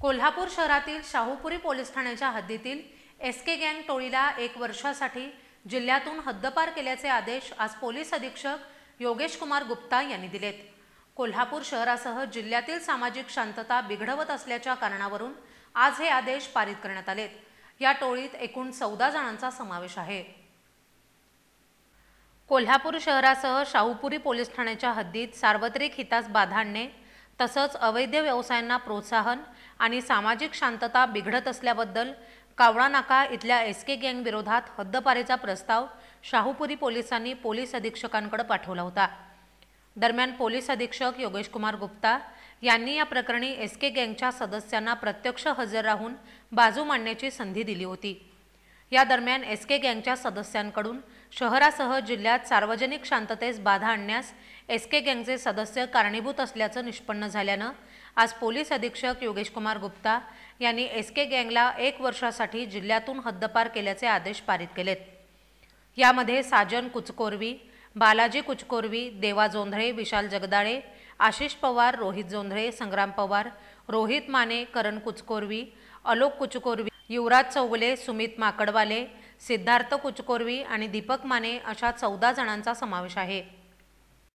कोल्हापूर शहरातील शाहूपुरी पोलीस ठाण्याच्या हद्दीतील एसके गँग टोळीला 1 वर्षासाठी जिल्ह्यातून हद्दपार केल्याचे आदेश आज पोलीस अधीक्षक योगेश कुमार गुप्ता यांनी दिलेत। कोल्हापूर शहरासह जिल्ह्यातील सामाजिक शांतता बिघडवत असल्याच्या कारणावरून आज हे आदेश पारित करण्यात आलेत। या टोळीत एकूण 14 जणांचा समावेश आहे। कोल्हापूर शहरासह शाहूपुरी पोलीस ठाण्याच्या हद्दीत सार्वत्रिक हितास बाधा आणणे तसंच अवैध व्यवसायांना प्रोत्साहन आणि सामाजिक शांतता बिघडत असल्याबद्दल कावळा नाका इथल्या एसके गँग विरोधात हद्दपारीचा प्रस्ताव शाहूपुरी पोलिसांनी पोलीस अधीक्षकांकडे पाठवला होता। दरम्यान पोलीस अधीक्षक योगेश कुमार गुप्ता यांनी या प्रकरणी एसके गँगच्या सदस्यांना प्रत्यक्ष हजर राहून बाजू मांडण्याची संधी दिली होती। या दरम्यान एसके गँगच्या सदस्यांकडून शहरासह जिल्ह्यात सार्वजनिक शांततेस बाधा आणण्यास एसके गँगचे सदस्य कारणीभूत असल्याचं निष्पन्न झाल्यानं आज पोलीस अधीक्षक योगेश कुमार गुप्ता यांनी एसके गँगला 1 वर्षासाठी जिल्ह्यातून हद्दपार केल्याचे आदेश पारित केलेत। यामध्ये साजन कुचकोरवी, बालाजी कुचकोरवी, देवा जोंधळे, विशाल जगदाळे, आशिष पवार, रोहित जोंधळे, संग्राम पवार, रोहित माने, करण कुचकोरवी, अलोक कुचकोरवी, युवराज चौगुले, सुमित माकडवाले, सिद्धार्थ कुचकोरवी आणि दीपक माने अशा 14 जणांचा समावेश आहे।